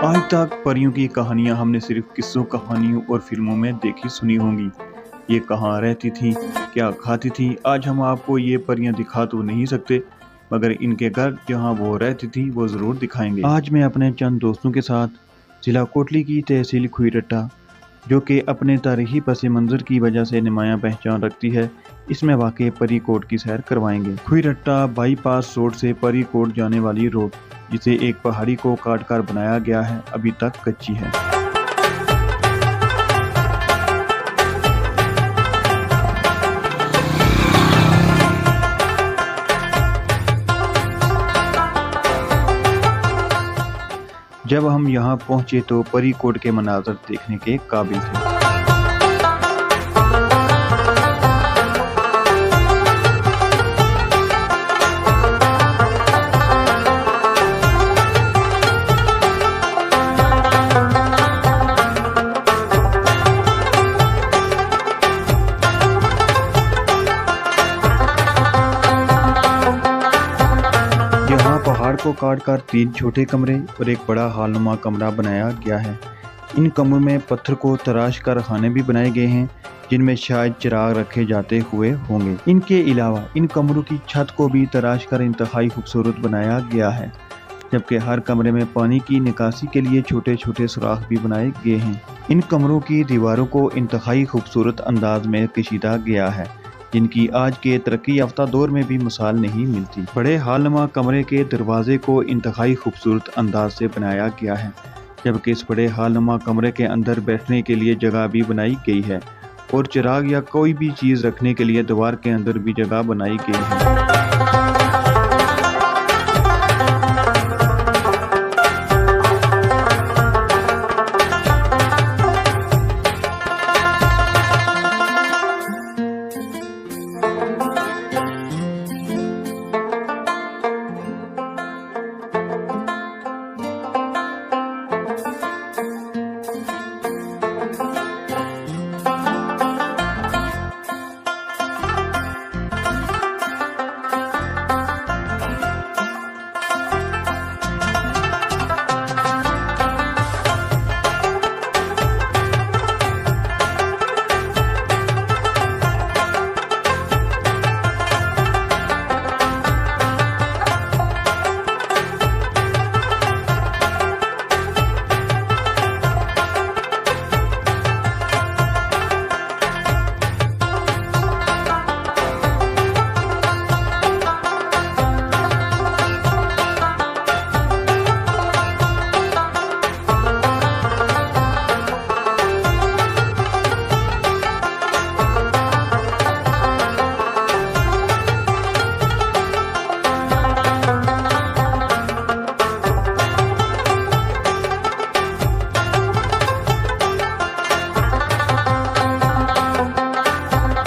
आज तक परियों की कहानियां हमने सिर्फ किस्सों, कहानियों और फिल्मों में देखी सुनी होंगी। ये कहाँ रहती थी, क्या खाती थी, आज हम आपको ये परियां दिखा तो नहीं सकते, मगर इनके घर जहाँ वो रहती थी वो ज़रूर दिखाएंगे। आज मैं अपने चंद दोस्तों के साथ जिला कोटली की तहसील खुईरट्टा, जो कि अपने तारीखी पस मंज़र की वजह से नुमायां पहचान रखती है, इसमें वाक़ परी कोट की सैर करवाएंगे। खुईरट्टा बाईपास रोड से परी कोट जाने वाली रोड, जिसे एक पहाड़ी को काट कर बनाया गया है, अभी तक कच्ची है। जब हम यहाँ पहुँचे तो परी कोट के मनाज़र देखने के काबिल थे। पहाड़ को काटकर 3 छोटे कमरे और एक बड़ा हालनुमा कमरा बनाया गया है। इन कमरों में पत्थर को तराश कर खाने भी बनाए गए हैं, जिनमें शायद चिराग रखे जाते हुए होंगे। इनके अलावा इन कमरों की छत को भी तराश कर इंतहाई खूबसूरत बनाया गया है, जबकि हर कमरे में पानी की निकासी के लिए छोटे छोटे सुराख भी बनाए गए हैं। इन कमरों की दीवारों को इंतहाई खूबसूरत अंदाज में कशीदा गया है, जिनकी आज के तरक्की याफ्ता दौर में भी मिसाल नहीं मिलती। बड़े हालनुमा कमरे के दरवाजे को इंतहाई खूबसूरत अंदाज से बनाया गया है, जबकि इस बड़े हालनुमा कमरे के अंदर बैठने के लिए जगह भी बनाई गई है और चिराग या कोई भी चीज़ रखने के लिए दीवार के अंदर भी जगह बनाई गई है।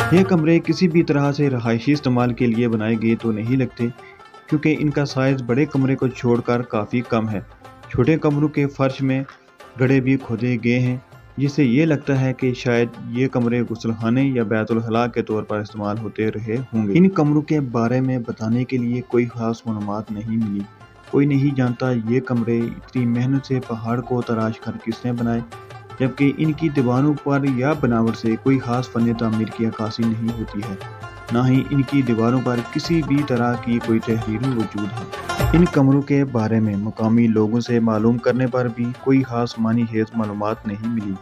ये कमरे किसी भी तरह से रहायशी इस्तेमाल के लिए बनाए गए तो नहीं लगते, क्योंकि इनका साइज़ बड़े कमरे को छोड़कर काफ़ी कम है। छोटे कमरों के फर्श में गड्ढे भी खोदे गए हैं, जिससे ये लगता है कि शायद ये कमरे गुस्लखाने या बैतुल खला के तौर पर इस्तेमाल होते रहे होंगे। इन कमरों के बारे में बताने के लिए कोई ख़ास मालूमात नहीं मिली। कोई नहीं जानता ये कमरे इतनी मेहनत से पहाड़ को तराश कर किसने बनाए, जबकि इनकी दीवारों पर या बनावट से कोई ख़ास फ़न तामीर की अक्कासी नहीं होती है, ना ही इनकी दीवारों पर किसी भी तरह की कोई तहरीर वजूद है। इन कमरों के बारे में मुकामी लोगों से मालूम करने पर भी कोई ख़ास मानी हेज़ मालूमात नहीं मिली।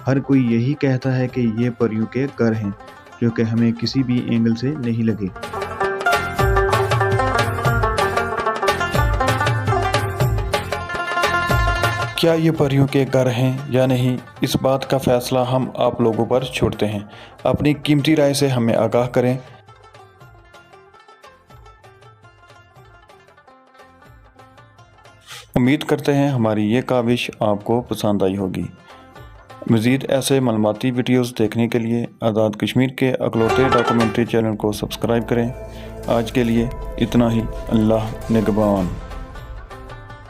हर कोई यही कहता है कि ये परियों के घर हैं, जो कि हमें किसी भी एंगल से नहीं लगे। क्या ये परियों के घर हैं या नहीं, इस बात का फैसला हम आप लोगों पर छोड़ते हैं। अपनी कीमती राय से हमें आगाह करें। उम्मीद करते हैं हमारी ये काविश आपको पसंद आई होगी। मज़ीद ऐसे मालूमाती वीडियोज़ देखने के लिए आज़ाद कश्मीर के अकलौते डॉक्यूमेंट्री चैनल को सब्सक्राइब करें। आज के लिए इतना ही। अल्लाह निगहबान।